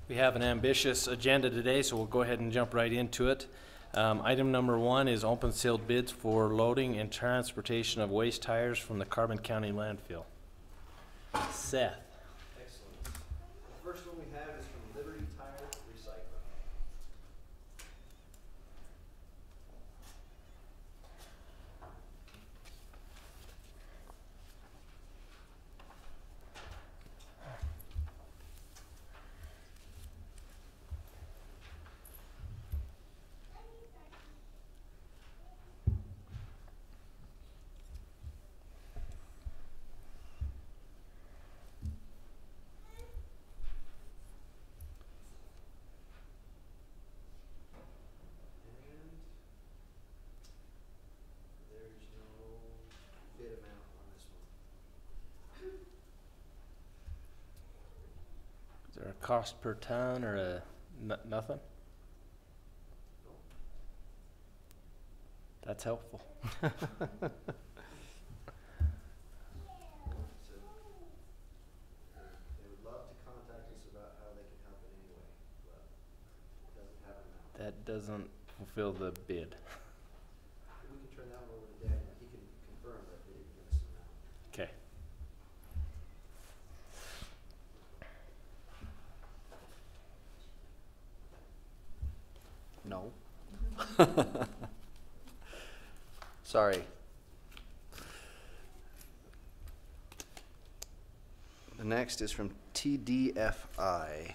We have an ambitious agenda today, so we'll go ahead and jump right into it. Item number 1 is open sealed bids for loading and transportation of waste tires from the Carbon County landfill. Seth. Excellent. The first one we have is from Liberty Tire Recycling. There's no bid amount on this one. Is there a cost per ton or a nothing? Nope. That's helpful. So, they would love to contact us about how they can help in any way, but it doesn't have an amount. That doesn't fulfill the bid. We can turn that one over to Daniel. He can confirm that they give us an amount. Okay. No. Sorry. The next is from TDFI.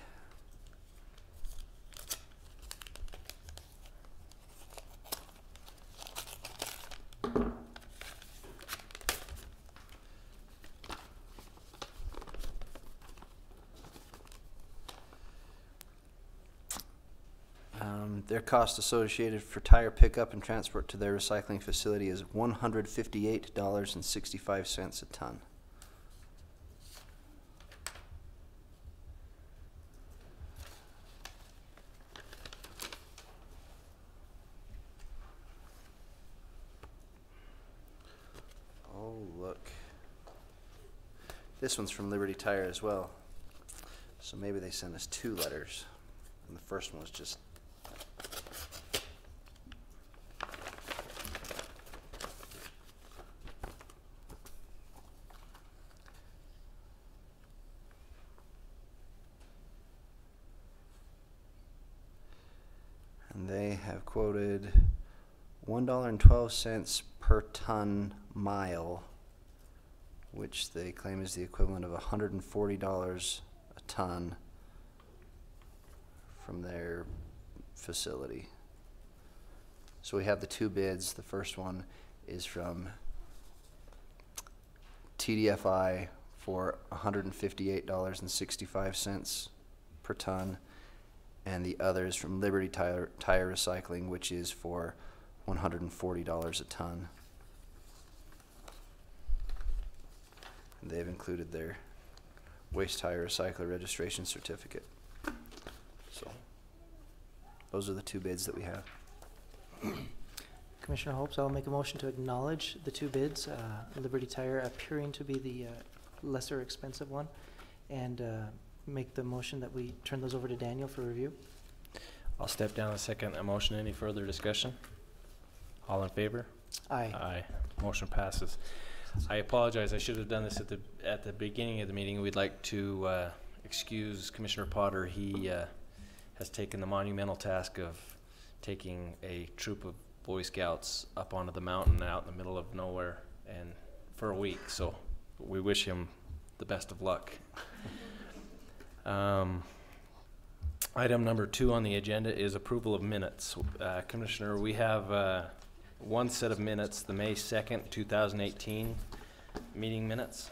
Their cost associated for tire pickup and transport to their recycling facility is $158.65 a ton. Oh, look. This one's from Liberty Tire as well. So maybe they sent us 2 letters. And the first one was just and they have quoted $1.12 per ton mile, which they claim is the equivalent of $140 a ton from their facility. So we have the 2 bids. The first one is from TDFI for $158.65 per ton, and the other is from Liberty Tire Recycling, which is for $140 a ton. And they've included their waste tire recycler registration certificate. So those are the 2 bids that we have. Commissioner Hopes, I'll make a motion to acknowledge the 2 bids, Liberty Tire appearing to be the lesser expensive one, and make the motion that we turn those over to Daniel for review. I'll step down a second. A motion. Any further discussion? All in favor? Aye. Aye. Motion passes. I apologize. I should have done this at the beginning of the meeting. We'd like to excuse Commissioner Potter. He has taken the monumental task of taking a troop of Boy Scouts up onto the mountain out in the middle of nowhere and for a week. So we wish him the best of luck. Item number 2 on the agenda is approval of minutes. Commissioner, we have 1 set of minutes, the May 2nd, 2018 meeting minutes.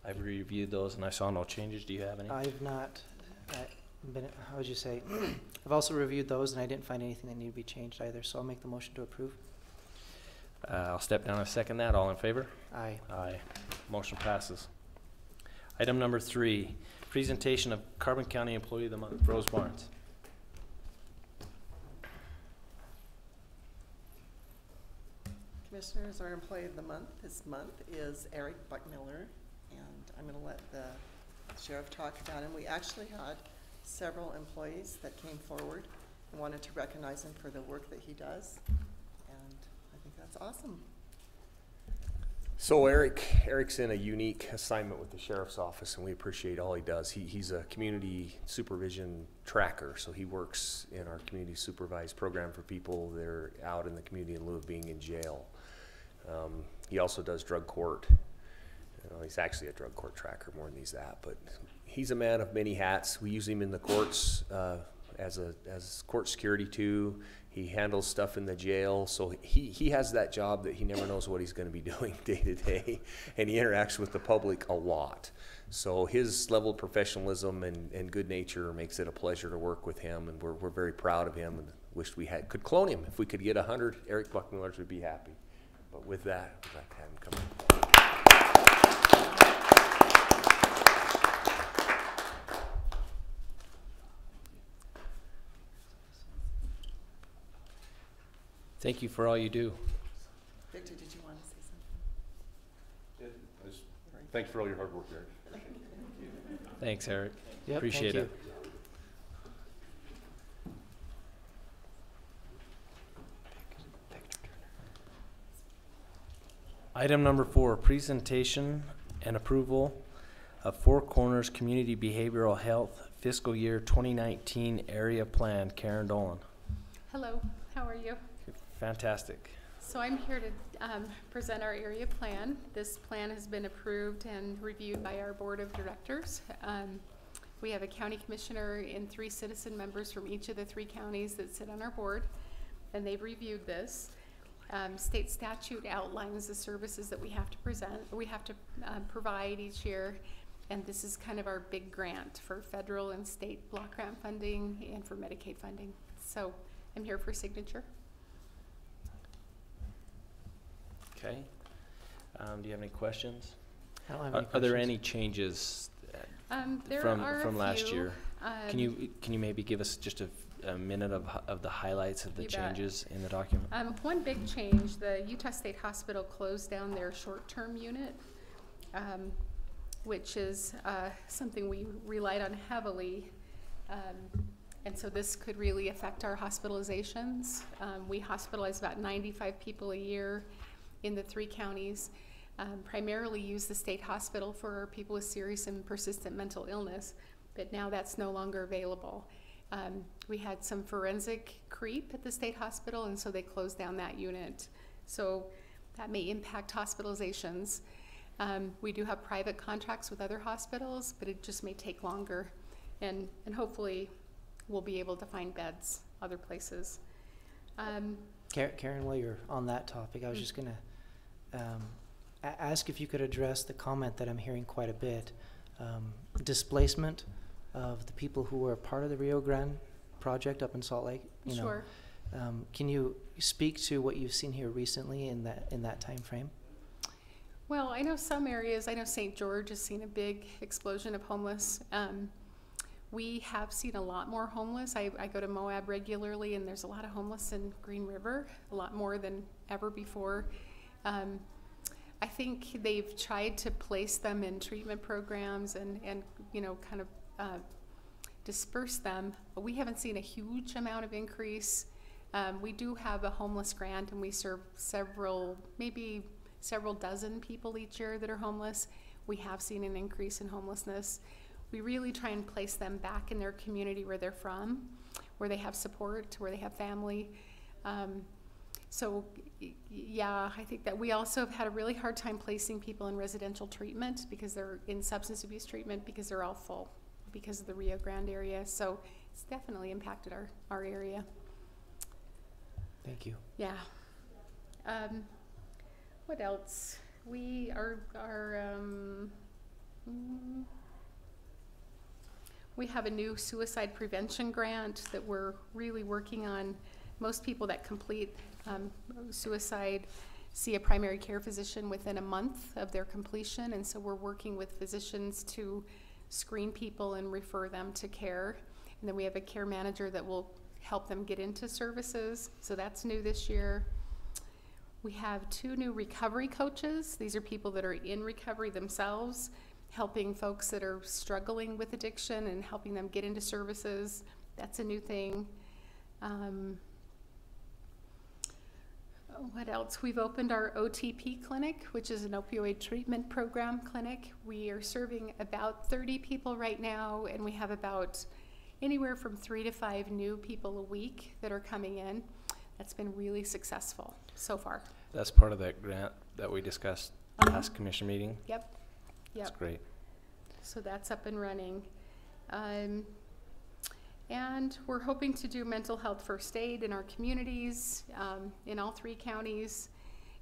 I've reviewed those and I saw no changes. Do you have any? I've not been, how would you say, I've also reviewed those and I didn't find anything that needed to be changed either, so I'll make the motion to approve. I'll step down and second that. All in favor? Aye. Aye. Motion passes. Item number 3, presentation of Carbon County Employee of the Month, Rose Barnes. Commissioners, our Employee of the Month this month is Eric Buckmiller, and I'm going to let the Sheriff talked about, and we actually had several employees that came forward and wanted to recognize him for the work that he does, and I think that's awesome. So Eric's in a unique assignment with the sheriff's office, and we appreciate all he does. He's a community supervision tracker, so he works in our community supervised program for people that are out in the community in lieu of being in jail. He also does drug court. He's actually a drug court tracker more than he's that, but he's a man of many hats. We use him in the courts as court security too. He handles stuff in the jail, so he has that job that he never knows what he's going to be doing day to day, and he interacts with the public a lot. So his level of professionalism and good nature makes it a pleasure to work with him, and we're very proud of him and wish we could clone him. If we could get 100 Eric Buckmillers, we'd be happy. But with that, I'd like to have him come in. Thank you for all you do. Victor, did you want to say something? Thanks for all your hard work, Eric. Thanks, Eric. Yep, Appreciate thank it. Item number 4, presentation and approval of Four Corners Community Behavioral Health Fiscal Year 2019 Area Plan. Karen Dolan. Hello, how are you? Fantastic. So I'm here to present our area plan. This plan has been approved and reviewed by our board of directors. We have a county commissioner and 3 citizen members from each of the 3 counties that sit on our board, and they've reviewed this. State statute outlines the services that we have to provide each year, and this is kind of our big grant for federal and state block grant funding and for Medicaid funding. So I'm here for signature. Okay. Do you have any questions? I don't have any Are there questions. any changes There are from a last few. year? Can you maybe give us just a minute of the highlights of the You bet. changes in the document? One big change, the Utah State Hospital closed down their short-term unit, which is something we relied on heavily. And so this could really affect our hospitalizations. We hospitalize about 95 people a year in the 3 counties. Primarily use the state hospital for people with serious and persistent mental illness, but now that's no longer available. We had some forensic creep at the state hospital, and so they closed down that unit. So that may impact hospitalizations. We do have private contracts with other hospitals, but it just may take longer. And hopefully we'll be able to find beds other places. Karen, while you're on that topic, I was just gonna ask if you could address the comment that I'm hearing quite a bit, displacement of the people who were part of the Rio Grande project up in Salt Lake. You Sure. know, can you speak to what you've seen here recently in that time frame? Well, I know some areas, I know St. George has seen a big explosion of homeless. We have seen a lot more homeless. I go to Moab regularly, and there's a lot of homeless in Green River, a lot more than ever before. I think they've tried to place them in treatment programs and you know, kind of disperse them, but we haven't seen a huge amount of increase. We do have a homeless grant, and we serve maybe several dozen people each year that are homeless. We have seen an increase in homelessness. We really try and place them back in their community where they're from, where they have support, where they have family. So yeah, I think that we also have had a really hard time placing people in residential treatment because they're in substance abuse treatment because they're all full because of the Rio Grande area. So it's definitely impacted our area. Thank you. Yeah. What else? We have a new suicide prevention grant that we're really working on. Most people that complete suicide see a primary care physician within a month of their completion, and so we're working with physicians to screen people and refer them to care. And then we have a care manager that will help them get into services, so that's new this year. We have 2 new recovery coaches. These are people that are in recovery themselves, helping folks that are struggling with addiction and helping them get into services. That's a new thing. What else? We've opened our OTP clinic, which is an opioid treatment program clinic. We are serving about 30 people right now, and we have about anywhere from 3 to 5 new people a week that are coming in. That's been really successful so far. That's part of that grant that we discussed last commission meeting. Yep. That's great. So that's up and running. And we're hoping to do mental health first aid in our communities, in all 3 counties,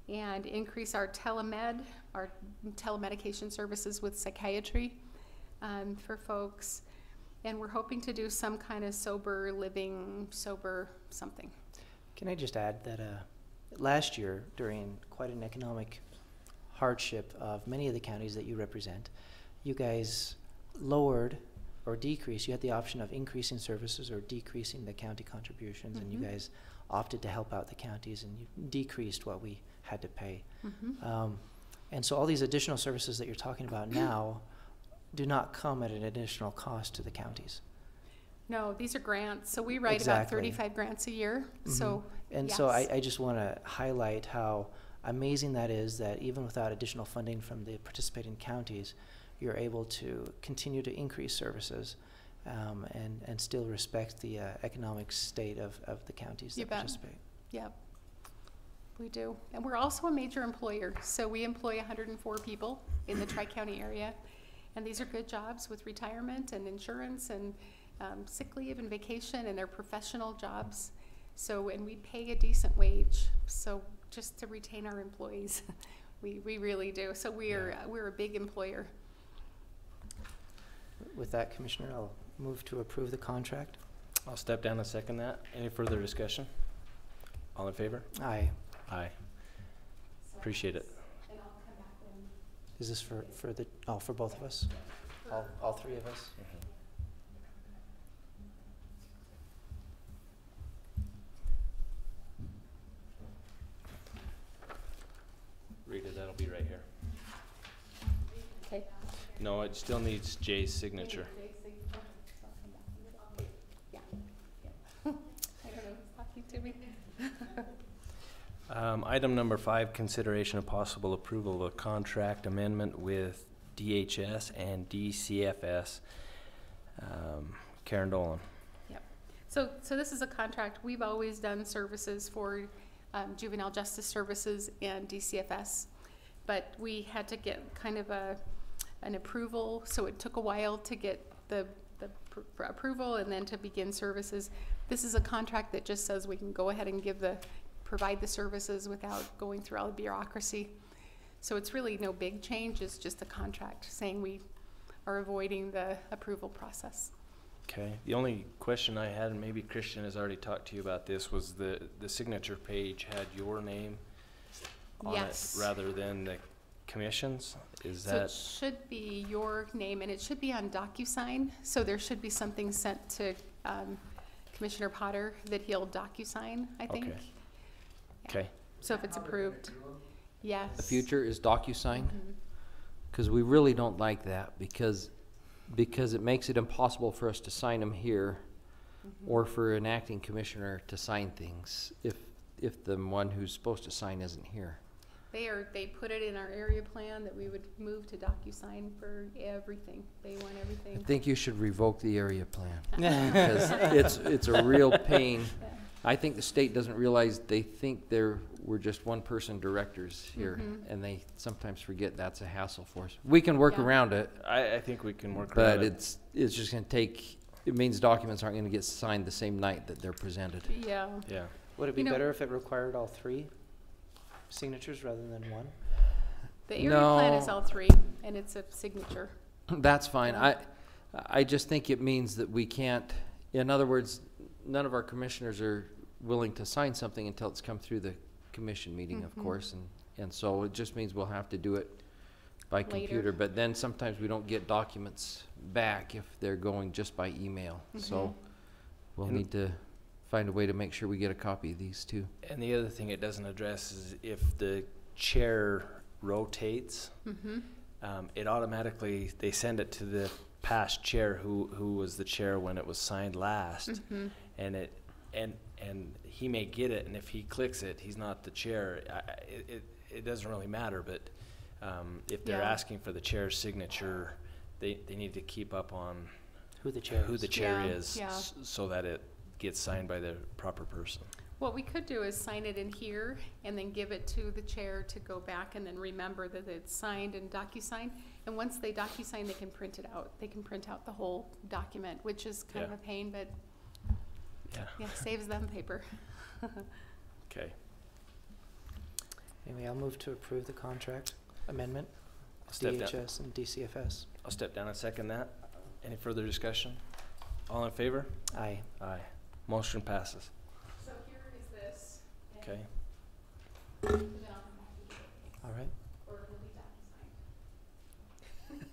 and increase our telemedication services with psychiatry for folks. And we're hoping to do some kind of sober living, sober something. Can I just add that last year, during quite an economic hardship of many of the counties that you represent, you guys lowered or decreased. You had the option of increasing services or decreasing the county contributions, and you guys opted to help out the counties, and you decreased what we had to pay. And so all these additional services that you're talking about now do not come at an additional cost to the counties. No, these are grants. So we write about 35 grants a year. So, and yes. so I just want to highlight how amazing that is, that even without additional funding from the participating counties, you're able to continue to increase services and still respect the economic state of the counties that participate. Yep, we do. And we're also a major employer. So we employ 104 people in the Tri-County area. And these are good jobs with retirement and insurance and sick leave and vacation, and they're professional jobs. So, and we pay a decent wage. So just to retain our employees, we really do. So we're a big employer. With that, Commissioner, I'll move to approve the contract. I'll step down and second that. Any further discussion? All in favor? Aye. Aye. Appreciate it. And I'll come back and Is this for both of us? All 3 of us? Rita, that'll be right here. okay. No, it still needs Jay's signature. Yeah. I don't know who's talking to me. Item number 5, consideration of possible approval of a contract amendment with DHS and DCFS. Karen Dolan. Yep. So this is a contract. We've always done services for juvenile justice services and DCFS, but we had to get kind of an approval, so it took a while to get the approval and then to begin services. This is a contract that just says we can go ahead and provide the services without going through all the bureaucracy. So it's really no big change. It's just a contract saying we are avoiding the approval process. Okay. The only question I had, and maybe Christian has already talked to you about this, was the signature page had your name on Yes. it rather than the commission's. Is So that it should be your name, and it should be on DocuSign. So there should be something sent to Commissioner Potter that he'll DocuSign, I think. Okay. Okay? So if it's approved, yes. The future is DocuSign, because we really don't like that, because it makes it impossible for us to sign them here, or for an acting commissioner to sign things if the one who's supposed to sign isn't here. They put it in our area plan that we would move to DocuSign for everything. They want I everything. think you should revoke the area plan, because it's a real pain. I think the state doesn't realize, they think we're just one-person directors here, and they sometimes forget that's a hassle for us. We can work Yeah. around it, I think we can work but around it. it's just gonna take, it means documents aren't gonna get signed the same night that they're presented. Yeah. Yeah. Would it be You know- better if it required all 3 signatures rather than 1? The area plan is No. all 3, and it's a signature. That's fine. I just think it means that we can't, in other words, none of our commissioners are willing to sign something until it's come through the commission meeting, of course, and so it just means we'll have to do it by Later. computer, but then sometimes we don't get documents back if they're going just by email, so we'll And- need to find a way to make sure we get a copy of these too. And the other thing it doesn't address is if the chair rotates, it automatically, they send it to the past chair who was the chair when it was signed last. Mm-hmm. And he may get it, and if he clicks it, he's not the chair. It doesn't really matter, but if they're Yeah. asking for the chair's signature, they need to keep up on Who the chair who is. the chair Yeah, is, yeah. so that it gets signed by the proper person. What we could do is sign it in here and then give it to the chair to go back and then remember that it's signed in DocuSign. And once they DocuSign, they can print it out. They can print out the whole document, which is kind of Yeah. a pain, but Yeah, saves them paper. okay. Anyway, I'll move to approve the contract amendment, I'll step down. DHS and DCFS. I'll step down and second that. Any further discussion? All in favor? Aye. Aye. Motion passes. So here is this. Okay. All right. Or it'll be DocuSign.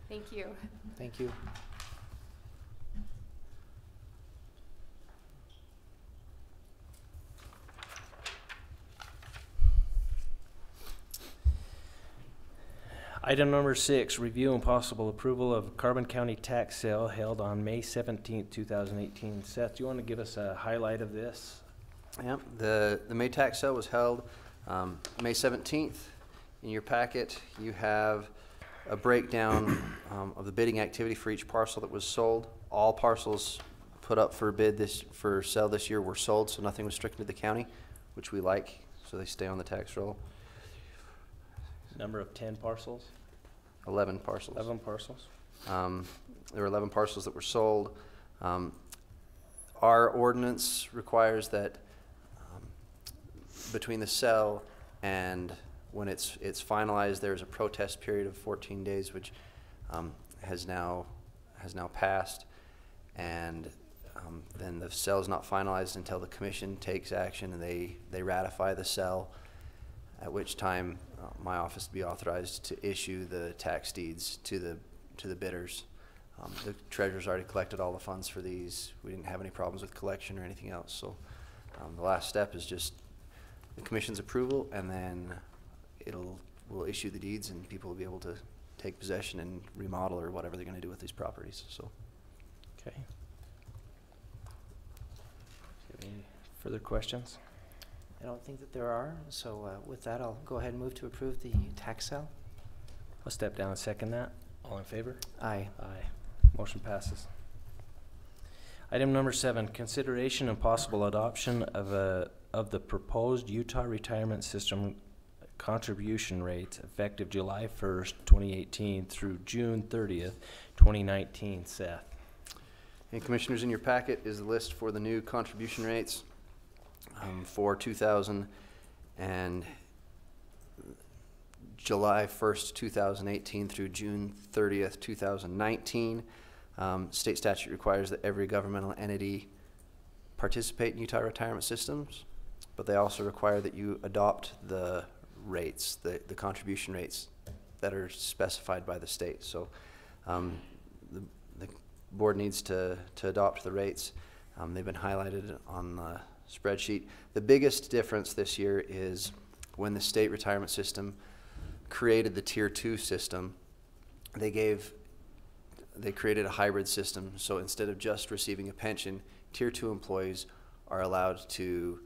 Thank you. Thank you. Item number 6, review and possible approval of Carbon County tax sale held on May 17th, 2018. Seth, do you want to give us a highlight of this? Yep, the May tax sale was held May 17th. In your packet, you have a breakdown of the bidding activity for each parcel that was sold. All parcels put up for bid for sale this year were sold, so nothing was stricken to the county, which we like, so they stay on the tax roll. Number of 10 parcels? 11 parcels. 11 parcels? There were 11 parcels that were sold. Our ordinance requires that between the sale and when it's finalized, there's a protest period of 14 days, which has now passed, and then the sale is not finalized until the commission takes action and they ratify the sale, at which time my office will be authorized to issue the tax deeds to the bidders. The treasurer's already collected all the funds for these. We didn't have any problems with collection or anything else, so the last step is just the commission's approval, and then we'll issue the deeds and people will be able to take possession and remodel or whatever they're going to do with these properties. So, Okay. Any further questions? I don't think that there are, so with that, I'll go ahead and move to approve the tax sale. I'll step down and second that. All in favor? Aye. Aye. Motion passes. Item number 7, consideration and possible adoption of the proposed Utah retirement system contribution rates effective July 1st, 2018 through June 30th, 2019. Seth. and commissioners, in your packet is the list for the new contribution rates for 2000 and July 1st, 2018 through June 30th, 2019. State statute requires that every governmental entity participate in Utah retirement systems, but they also require that you adopt the rates, the contribution rates that are specified by the state. So the board needs to adopt the rates. They've been highlighted on the spreadsheet. The biggest difference this year is when the state retirement system created the Tier 2 system, they created a hybrid system. So instead of just receiving a pension, Tier 2 employees are allowed to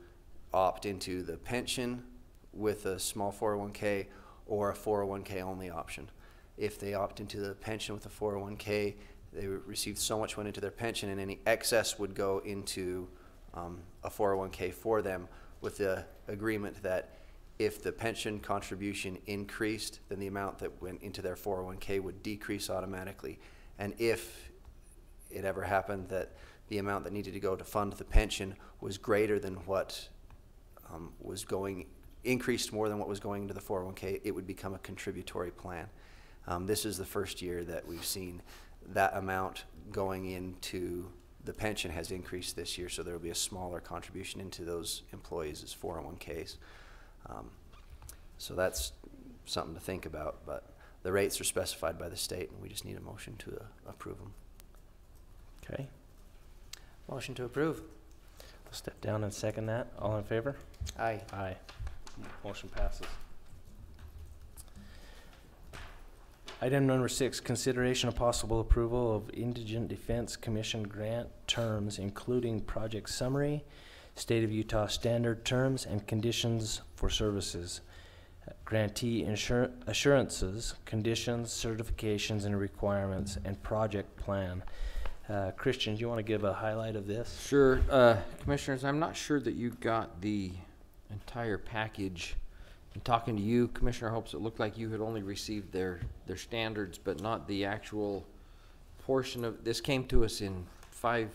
opt into the pension with a small 401k or a 401k only option. If they opt into the pension with a 401k, they receive so much went into their pension, and any excess would go into a 401k for them, with the agreement that if the pension contribution increased, then the amount that went into their 401k would decrease automatically. And if it ever happened that the amount that needed to go to fund the pension was greater than what increased more than what was going into the 401k, it would become a contributory plan. This is the first year that we've seen that amount going into the pension has increased this year, so there will be a smaller contribution into those employees' 401ks. So that's something to think about, but the rates are specified by the state, and we just need a motion to approve them. Okay. Motion to approve. I'll step down and second that. All in favor? Aye. Aye. Motion passes. Item number 6, consideration of possible approval of Indigent Defense Commission grant terms, including project summary, State of Utah standard terms and conditions for services, grantee assurances, conditions, certifications, and requirements, and project plan. Christian, do you want to give a highlight of this? Sure. Commissioners, I'm not sure that you got the entire package. In talking to you, Commissioner Hopes, it looked like you had only received their standards, but not the actual portion of, this came to us in 4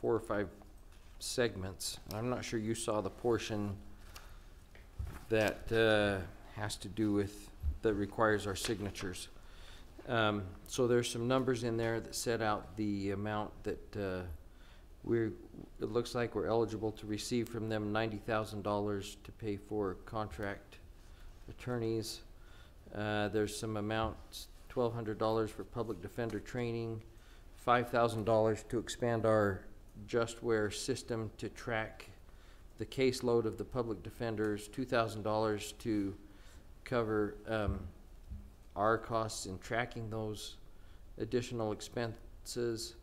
or 5 segments. I'm not sure you saw the portion that has to do with, that requires our signatures. So there's some numbers in there that set out the amount that it looks like we're eligible to receive from them $90,000 to pay for contract attorneys. There's some amounts, $1,200 for public defender training, $5,000 to expand our Justware system to track the caseload of the public defenders, $2,000 to cover our costs in tracking those additional expenses.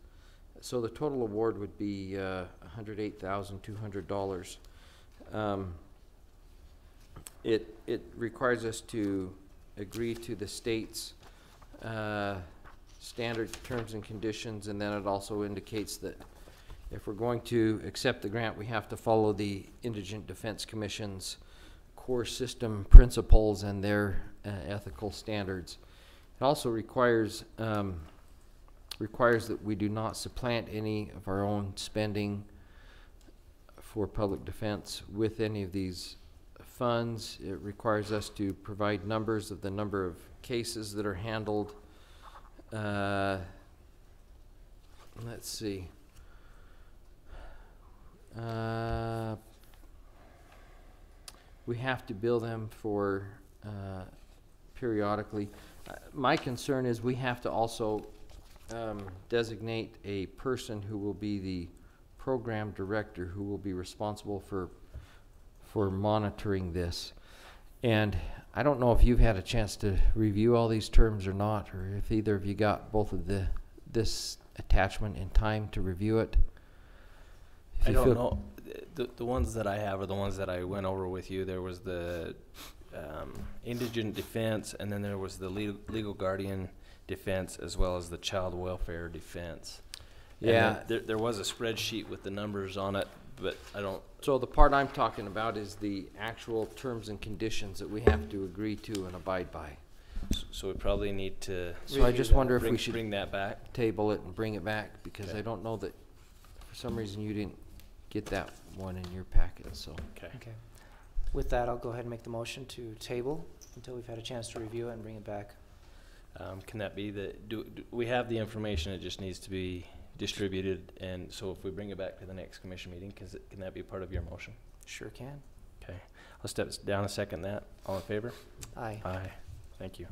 So the total award would be $108,200. It requires us to agree to the state's standard terms and conditions, and then it also indicates that if we're going to accept the grant, we have to follow the Indigent Defense Commission's core system principles and their ethical standards. It also requires that we do not supplant any of our own spending for public defense with any of these funds. It requires us to provide numbers of the number of cases that are handled. Let's see. We have to bill them for periodically. My concern is we have to also designate a person who will be the program director, who will be responsible for monitoring this. And I don't know if you've had a chance to review all these terms or not, or if either of you got both of this attachment in time to review it. If I you don't feel- know. The ones that I have are the ones that I went over with you. There was the indigent defense, and then there was the legal guardian defense, as well as the child welfare defense. And Yeah. then there was a spreadsheet with the numbers on it, but I don't. So the part I'm talking about is the actual terms and conditions that we have to agree to and abide by. So we probably need to. So I just wonder if we bring- should bring that back. table it and bring it back, because Okay. I don't know that, for some reason, you didn't get that one in your packet, so. Okay. Okay. With that, I'll go ahead and make the motion to table until we've had a chance to review it and bring it back. Can that be do we have the information? It just needs to be distributed, and so if we bring it back to the next commission meeting, can that be part of your motion? Sure can. Okay. I'll step down a second. That all in favor? Aye. Aye. Thank you.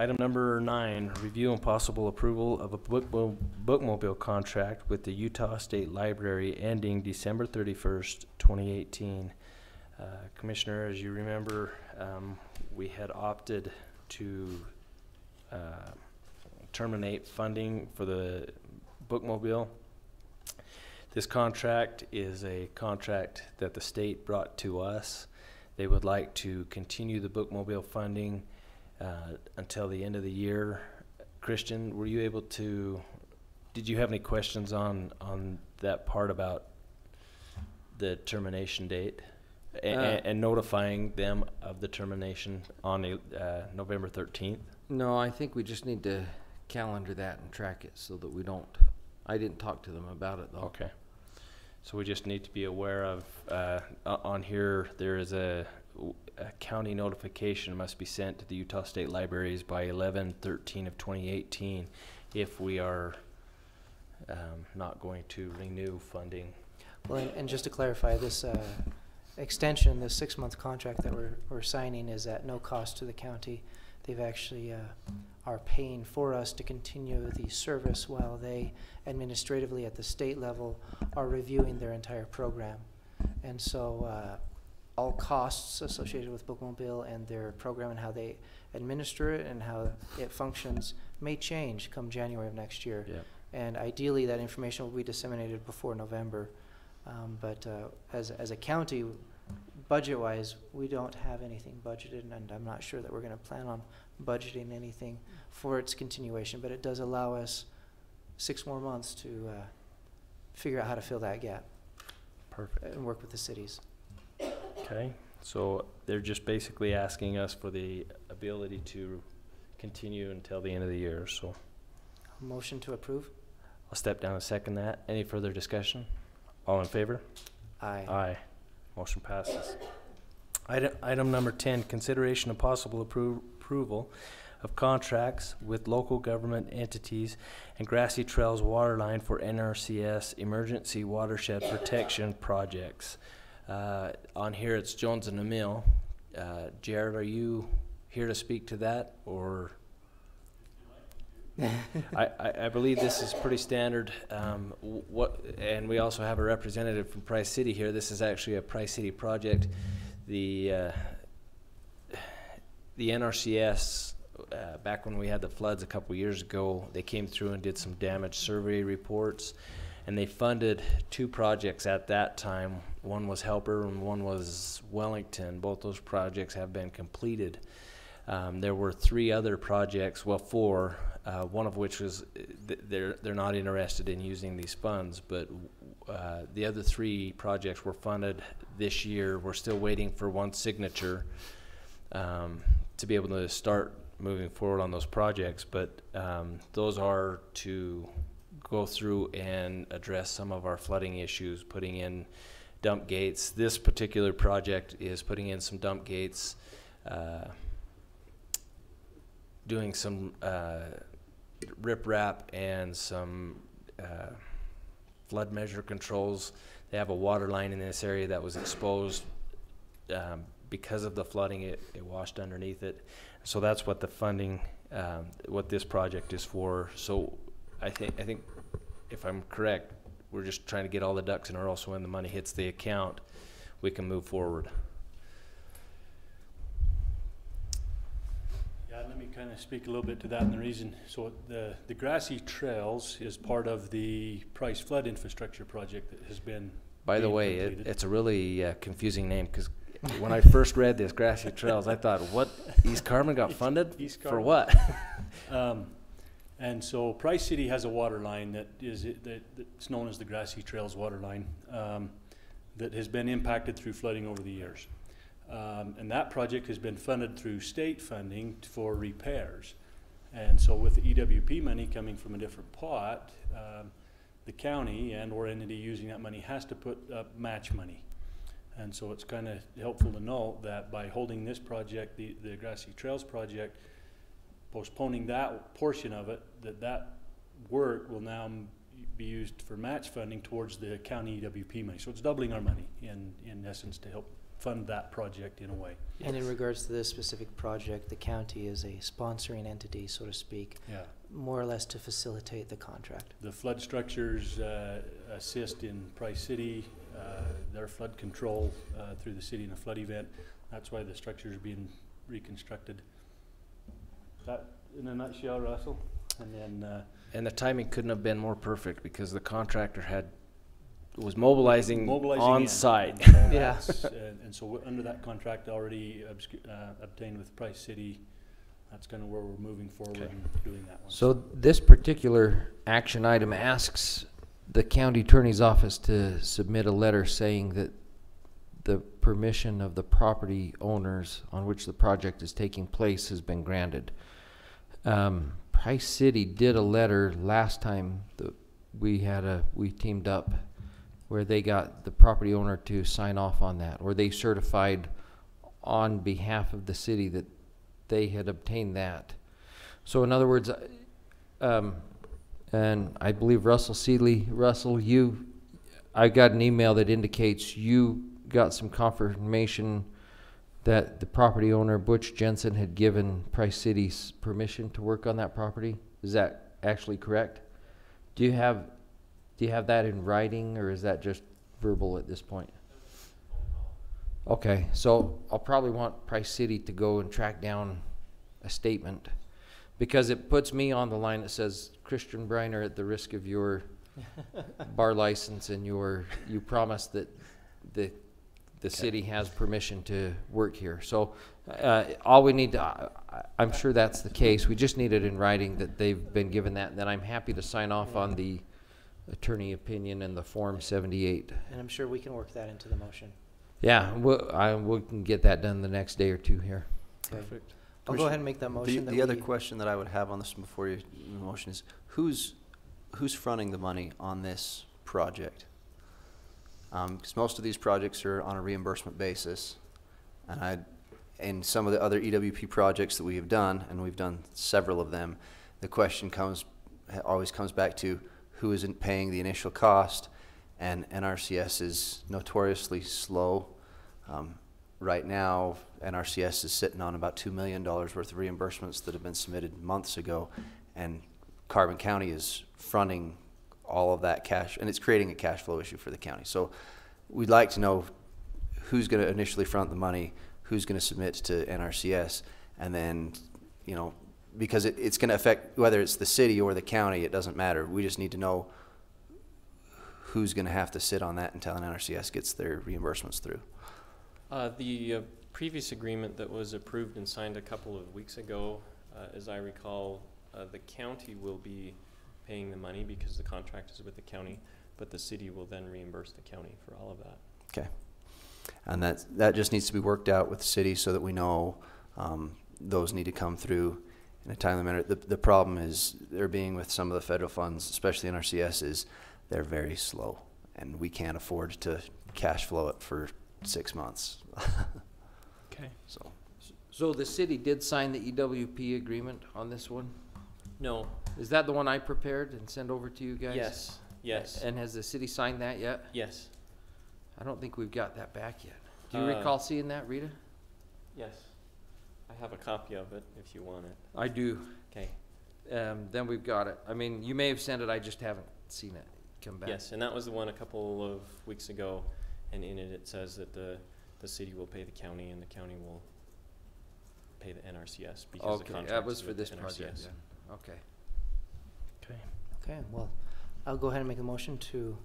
Item number 9, review and possible approval of a bookmobile contract with the Utah State Library ending December 31st, 2018. Commissioner, as you remember, we had opted to terminate funding for the bookmobile. This contract is a contract that the state brought to us. They would like to continue the bookmobile funding until the end of the year. Christian, were you able to, did you have any questions on that part about the termination date and notifying them of the termination on November 13th? No, I think we just need to calendar that and track it so that we don't, I didn't talk to them about it though. Okay. So we just need to be aware of, on here, there is a county notification must be sent to the Utah State Libraries by 11/13 of 2018 if we are not going to renew funding. Well, and just to clarify, this extension, this 6-month contract that we're signing is at no cost to the county. They've actually are paying for us to continue the service while they administratively at the state level are reviewing their entire program. And so all costs associated with Bookmobile and their program and how they administer it and how it functions may change come January of next year. Yeah. And ideally, that information will be disseminated before November. But as a county, budget-wise, we don't have anything budgeted, and I'm not sure that we're going to plan on budgeting anything for its continuation. But it does allow us 6 more months to figure out how to fill that gap. Perfect. And work with the cities. Okay, so they're just basically asking us for the ability to continue until the end of the year, so Motion to approve? I'll step down and second that. Any further discussion? All in favor? Aye. Aye. Motion passes. Item number 10, consideration of possible approval of contracts with local government entities and Grassy Trails Waterline for NRCS emergency watershed protection projects. On here it's Jones and Emil. Jared, are you here to speak to that, or? I believe this is pretty standard. And we also have a representative from Price City here. This is actually a Price City project. The NRCS, back when we had the floods a couple years ago, they came through and did some damage survey reports, and they funded 2 projects at that time. One was Helper and one was Wellington. Both those projects have been completed. There were 3 other projects, well, 4, one of which was they're not interested in using these funds, but the other 3 projects were funded this year. We're still waiting for one signature to be able to start moving forward on those projects, but those are to go through and address some of our flooding issues, putting in dump gates. This particular project is putting in some dump gates, doing some riprap and some flood measure controls. They have a water line in this area that was exposed because of the flooding. It washed underneath it. So that's what the funding, what this project is for. So I think if I'm correct, we're just trying to get all the ducks in a row so when the money hits the account, we can move forward. Yeah, let me kind of speak a little bit to that and the reason. So the Grassy Trails is part of the Price Flood Infrastructure Project that has been By the being way, completed. it's a really confusing name, because when I first read this, Grassy Trails, I thought, what, East Carmen got funded? East For Carmen. what? And so Price City has a water line that's known as the Grassy Trails water line that has been impacted through flooding over the years. And that project has been funded through state funding for repairs. And so with the EWP money coming from a different pot, the county and or entity using that money has to put up match money. And so it's kind of helpful to note that by holding this project, the Grassy Trails project, postponing that portion of it, that work will now be used for match funding towards the county EWP money. So it's doubling our money in essence to help fund that project in a way. And in regards to this specific project, the county is a sponsoring entity, so to speak, Yeah. more or less to facilitate the contract. The flood structures assist in Price City, their flood control through the city in a flood event. That's why the structure is being reconstructed. That in a nutshell, Russell. And then And the timing couldn't have been more perfect, because the contractor was mobilizing on in. site. And so Yeah. that's, and so under that contract already obtained with Price City, that's kind of where we're moving forward Okay. and doing that one. So this particular action item asks the county attorney's office to submit a letter saying that the permission of the property owners on which the project is taking place has been granted. Price City did a letter last time that we teamed up, where they got the property owner to sign off on that, or they certified on behalf of the city that they had obtained that. So in other words, and I believe Russell Seeley, I got an email that indicates you got some confirmation that the property owner, Butch Jensen, had given Price City's permission to work on that property. Is that actually correct? Do you have that in writing, or is that just verbal at this point? Okay, so I'll probably want Price City to go and track down a statement, because it puts me on the line that says, Christian Briner, at the risk of your bar license and you promised that the city has permission to work here. So all we need to, I'm sure that's the case, we just need it in writing that they've been given that, and then I'm happy to sign off on the attorney opinion and the Form 78. And I'm sure we can work that into the motion. Yeah, we can get that done the next day or two here. Okay. I'll go ahead and make that motion. The other question that I would have on this before you the motion is, who's fronting the money on this project? Because most of these projects are on a reimbursement basis, and some of the other EWP projects that we have done, and we've done several of them, the question always comes back to who isn't paying the initial cost, and NRCS is notoriously slow. Right now, NRCS is sitting on about $2 million worth of reimbursements that have been submitted months ago, and Carbon County is fronting all of that cash, and it's creating a cash flow issue for the county. So we'd like to know who's going to initially front the money, who's going to submit to NRCS, and then, you know, because it's going to affect whether it's the city or the county, it doesn't matter. We just need to know who's going to have to sit on that until NRCS gets their reimbursements through. The previous agreement that was approved and signed a couple of weeks ago, as I recall, the county will be paying the money because the contract is with the county, but the city will then reimburse the county for all of that. Okay. And that just needs to be worked out with the city so that we know those need to come through in a timely manner. The problem is they're being with some of the federal funds, especially NRCS, is they're very slow, and we can't afford to cash flow it for 6 months. Okay. So the city did sign the EWP agreement on this one? No. Is that the one I prepared and sent over to you guys? Yes. Yes. And has the city signed that yet? Yes. I don't think we've got that back yet. Do you recall seeing that, Rita? Yes. I have a copy of it if you want it. I do. Okay. Then we've got it. I mean, you may have sent it, I just haven't seen it come back. Yes, and that was the one a couple of weeks ago, and in it says that the city will pay the county and the county will pay the NRCS because the Okay, contract that was is for with this the project NRCS. then. Okay. Okay. Okay, well, I'll go ahead and make a motion to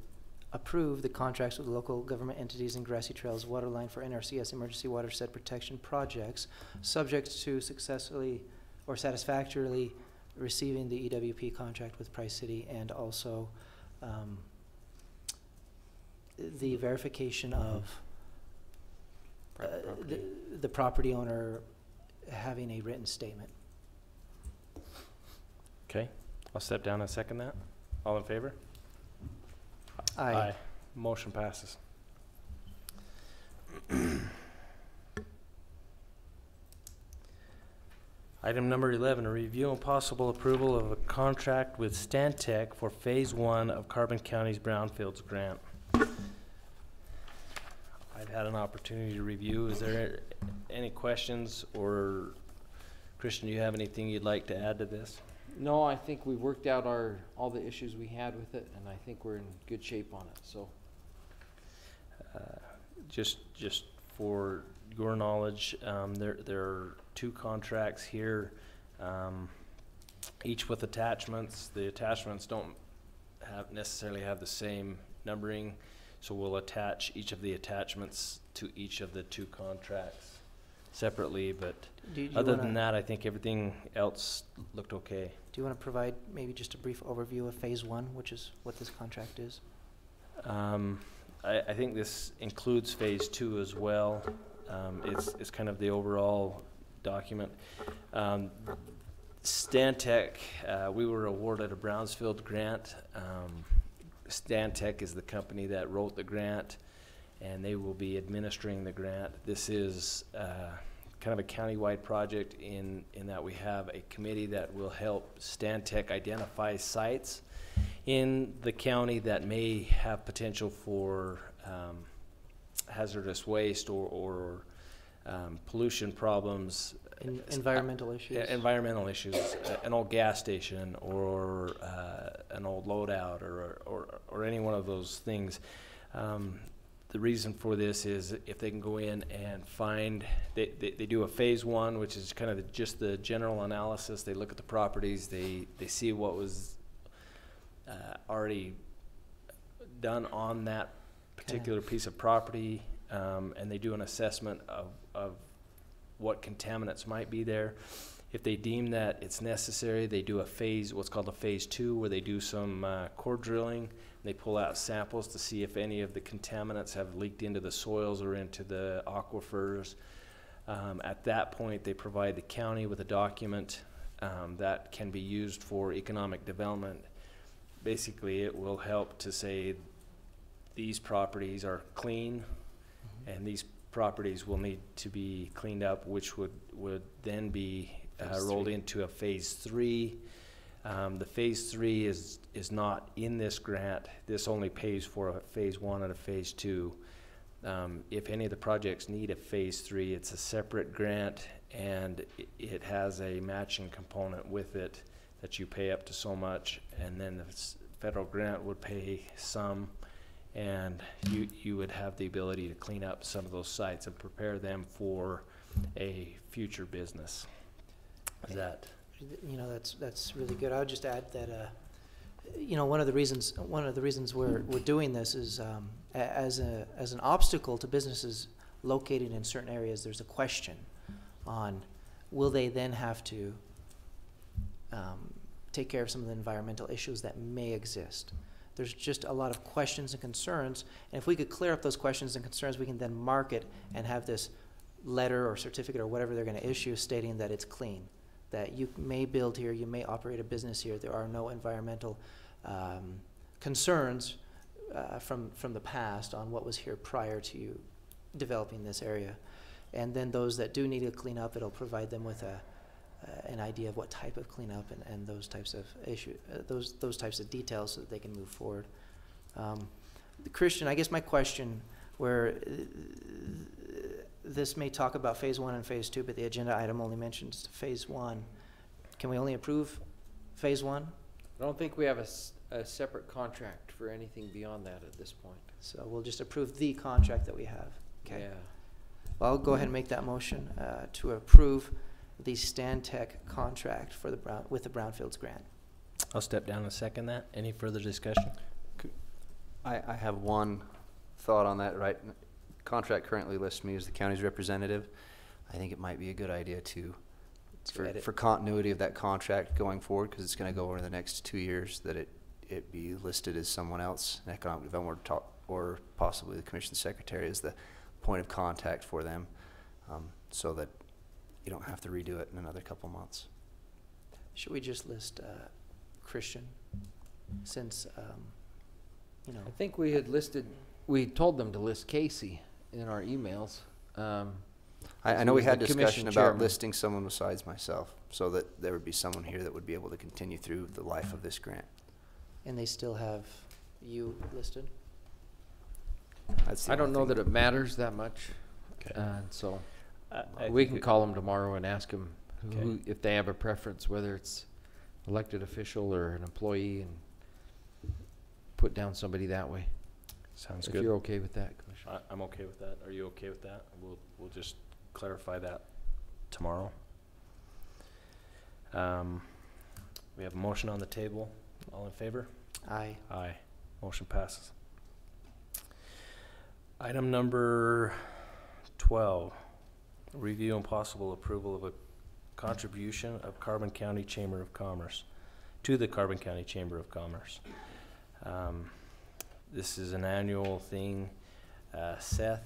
approve the contracts with local government entities and Grassy Trails Waterline for NRCS emergency watershed protection projects, subject to successfully or satisfactorily receiving the EWP contract with Price City, and also the verification of Private property. the property owner having a written statement. Okay. I'll step down and second that. All in favor? Aye. Motion passes. Item number 11, a review and possible approval of a contract with Stantec for Phase 1 of Carbon County's Brownfields Grant. I've had an opportunity to review. Is there any questions, or Christian, do you have anything you'd like to add to this? No, I think we've worked out all the issues we had with it, and I think we're in good shape on it, so. Just for your knowledge, there are 2 contracts here, each with attachments. The attachments don't necessarily have the same numbering, so we'll attach each of the attachments to each of the 2 contracts separately, but other than that, I think everything else looked okay. Do you want to provide maybe just a brief overview of Phase 1, which is what this contract is? I think this includes Phase 2 as well. It's kind of the overall document. Stantec, we were awarded a Brownsfield grant. Stantec is the company that wrote the grant, and they will be administering the grant. This is kind of a countywide project in that we have a committee that will help Stantec identify sites in the county that may have potential for hazardous waste or pollution problems. Environmental issues? Environmental issues, an old gas station or an old loadout or any one of those things. the reason for this is if they can go in and find, they do a phase one, which is kind of just the general analysis. They look at the properties, they see what was already done on that particular piece of property, and they do an assessment of what contaminants might be there. If they deem that it's necessary, they do a phase, what's called a phase two, where they do some core drilling. They pull out samples to see if any of the contaminants have leaked into the soils or into the aquifers. At that point, they provide the county with a document that can be used for economic development. Basically, it will help to say these properties are clean, and these properties will need to be cleaned up, which would then be rolled into a phase three. The phase three is not in this grant. This only pays for a phase one and a phase two. If any of the projects need a phase three, it's a separate grant, and it has a matching component with it that you pay up to so much, and then the federal grant would pay some, and you would have the ability to clean up some of those sites and prepare them for a future business. Is that? You know, that's really good. I would just add that, you know, one of the reasons we're doing this is as an obstacle to businesses located in certain areas. There's a question on will they then have to take care of some of the environmental issues that may exist. There's just a lot of questions and concerns, and if we could clear up those questions and concerns, we can then mark it and have this letter or certificate or whatever they're going to issue stating that it's clean, that you may build here, you may operate a business here, there are no environmental concerns from the past on what was here prior to you developing this area. And then those that do need to clean up, it'll provide them with an idea of what type of cleanup and those types of those types of details so that they can move forward. Christian, I guess my question, where this may talk about phase one and phase two, but the agenda item only mentions phase one. Can we only approve phase one? I don't think we have a separate contract for anything beyond that at this point. So we'll just approve the contract that we have. Okay. Yeah. Well, I'll go ahead and make that motion to approve the Stantec contract for with the Brownfields grant. I'll step down and second that. Any further discussion? I have one thought on that, right? Contract currently lists me as the county's representative. I think it might be a good idea to, for continuity of that contract going forward, because it's going to go over the next 2 years, that it be listed as someone else, an economic development or possibly the commission secretary as the point of contact for them, so that you don't have to redo it in another couple months. Should we just list Christian, since you know? I think we had listed, we told them to list Casey in our emails. I know we had discussion about chairman. listing someone besides myself, so that there would be someone here that would be able to continue through the life of this grant. And they still have you listed? That's the I don't only know thing. that it matters that much. Okay. So I we think can call them tomorrow and ask them who, Okay. if they have a preference, whether it's elected official or an employee, and put down somebody that way. Sounds If good. you're okay with that, Commissioner. I'm okay with that. Are you okay with that? We'll just clarify that tomorrow. We have a motion on the table. All in favor? Aye. Aye. Motion passes. Item number 12, review and possible approval of a contribution of Carbon County Chamber of Commerce to the Carbon County Chamber of Commerce. This is an annual thing. Seth,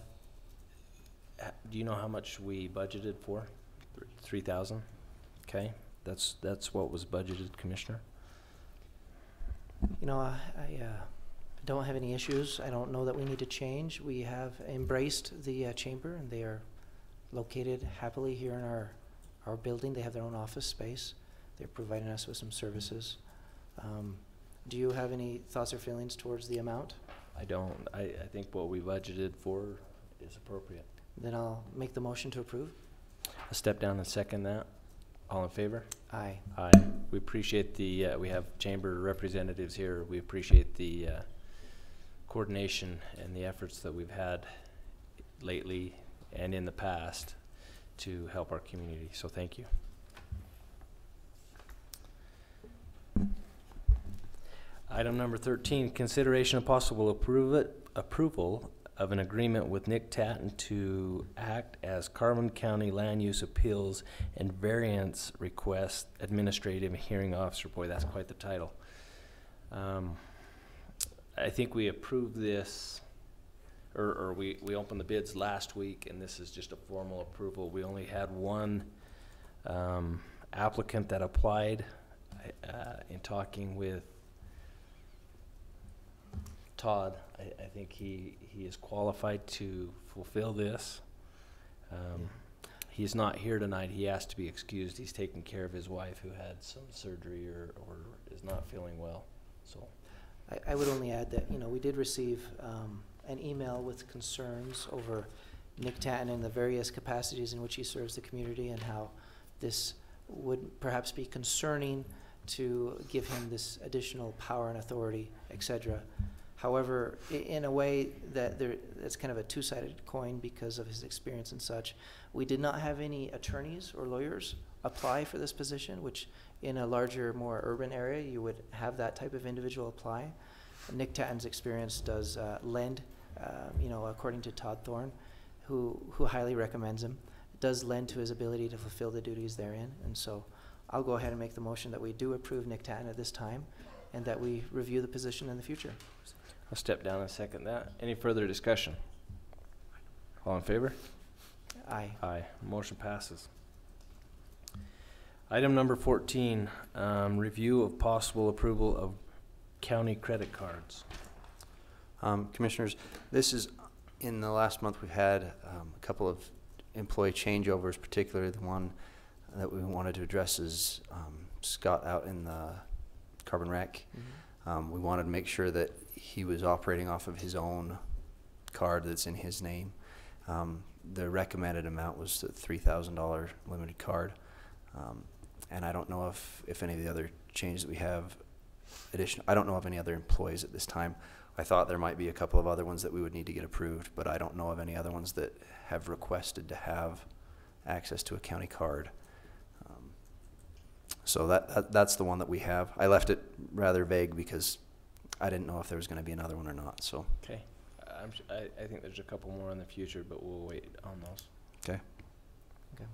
do you know how much we budgeted for? 3,000. Okay, that's what was budgeted, Commissioner. You know, I don't have any issues. I don't know that we need to change. We have embraced the chamber, and they are located happily here in our building. They have their own office space. They're providing us with some services. Do you have any thoughts or feelings towards the amount? I don't. I think what we budgeted for is appropriate. Then I'll make the motion to approve. I'll step down and second that. All in favor? Aye. Aye. We appreciate the, we have chamber representatives here. We appreciate the coordination and the efforts that we've had lately and in the past to help our community. So thank you. Item number 13, consideration of possible approval of an agreement with Nick Tatton to act as Carbon County Land Use Appeals and Variance Request Administrative Hearing Officer. Boy, that's quite the title. I think we approved this, or we opened the bids last week, and this is just a formal approval. We only had one applicant that applied. In talking with Todd, I think he is qualified to fulfill this. He's not here tonight. He asked to be excused. He's taking care of his wife who had some surgery or is not feeling well. So I would only add that, you know, we did receive an email with concerns over Nick Tatton and the various capacities in which he serves the community, and how this would perhaps be concerning to give him this additional power and authority, etc. However, in a way that's kind of a two-sided coin because of his experience and such. We did not have any attorneys or lawyers apply for this position, which in a larger, more urban area, you would have that type of individual apply. Nick Tatton's experience does lend, you know, according to Todd Thorne, who highly recommends him, does lend to his ability to fulfill the duties therein. And so I'll go ahead and make the motion that we do approve Nick Tatton at this time, and that we review the position in the future. I'll step down and second that. Any further discussion? All in favor? Aye. Aye. Motion passes. Item number 14, review of possible approval of county credit cards. Commissioners, this is, in the last month we've had a couple of employee changeovers, particularly the one that we wanted to address is Scott out in the carbon wreck. Mm-hmm. We wanted to make sure that he was operating off of his own card that's in his name. The recommended amount was the $3,000 limited card. And I don't know if any of the other changes that we have additional, I don't know of any other employees at this time. I thought there might be a couple of other ones that we would need to get approved, but I don't know of any other ones that have requested to have access to a county card. So that's the one that we have. I left it rather vague because I didn't know if there was going to be another one or not. So okay, I think there's a couple more in the future, but we'll wait on those. Okay. Okay.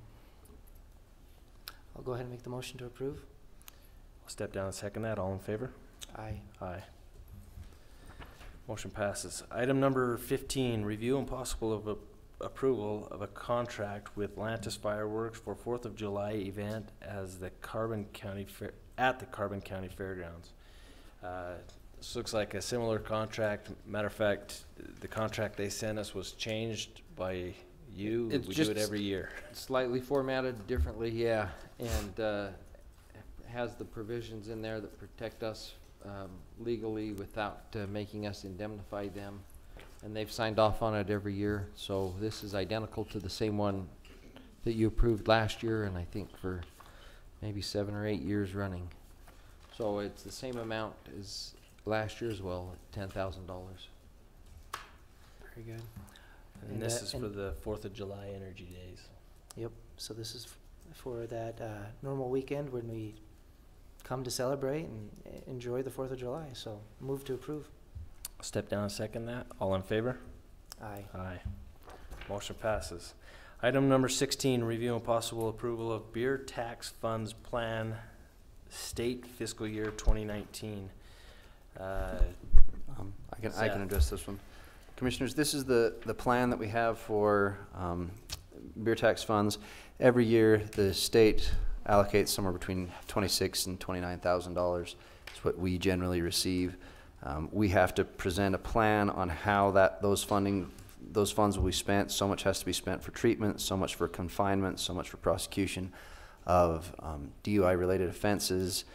I'll go ahead and make the motion to approve. I'll step down and second that. All in favor? Aye. Aye. Motion passes. Item number 15, review and possible approval of a contract with Lantis Fireworks for 4th of July event as the Carbon County at the Carbon County Fairgrounds. This looks like a similar contract. Matter of fact, the contract they sent us was changed by you. It's we just do it every year. Slightly formatted differently, yeah, and has the provisions in there that protect us legally without making us indemnify them. And they've signed off on it every year, so this is identical to the same one that you approved last year, and I think for maybe 7 or 8 years running. So it's the same amount as last year as well, $10,000. Very good. And this is for the 4th of July Energy Days. Yep. So this is for that normal weekend when we come to celebrate and enjoy the 4th of July. So move to approve. I'll step down and second that. All in favor? Aye. Aye. Motion passes. Item number 16, review and possible approval of beer tax funds plan state fiscal year 2019. I can address this one. Commissioners, this is the plan that we have for beer tax funds. Every year, the state allocates somewhere between $26,000 and $29,000. It's what we generally receive. We have to present a plan on how those funds will be spent. So much has to be spent for treatment, so much for confinement, so much for prosecution of DUI-related offenses.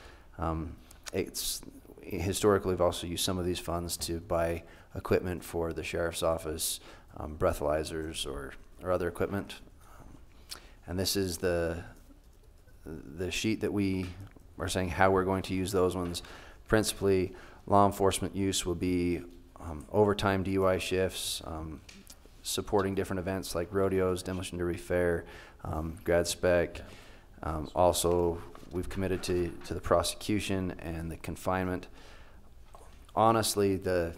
Historically, we've also used some of these funds to buy equipment for the sheriff's office, breathalyzers or other equipment. And this is the sheet that we are saying how we're going to use those ones. Principally, law enforcement use will be overtime DUI shifts, supporting different events like rodeos, demolition derby fair, grad spec. Also, we've committed to the prosecution and the confinement. Honestly, the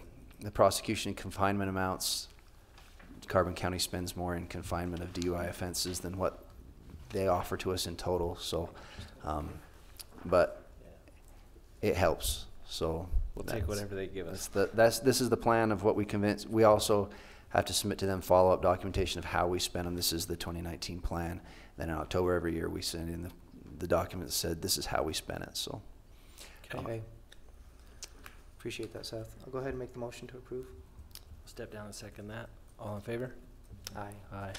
prosecution and confinement amounts, Carbon County spends more in confinement of DUI offenses than what they offer to us in total. So, but it helps. So We'll take whatever they give us. this is the plan of what we convince. We also have to submit to them follow-up documentation of how we spend them. This is the 2019 plan. Then in October every year, we send in the document that said this is how we spent it. So, Okay. Appreciate that, Seth. I'll go ahead and make the motion to approve. Step down and second that. All in favor? Aye. Aye.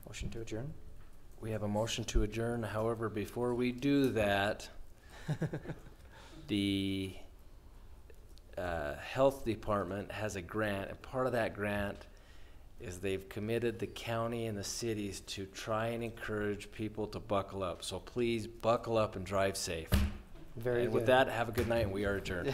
Motion to adjourn? We have a motion to adjourn. However, before we do that, the health department has a grant, and part of that grant is they've committed the county and the cities to try and encourage people to buckle up. So please buckle up and drive safe. Very And good. with that, have a good night, and we are adjourned.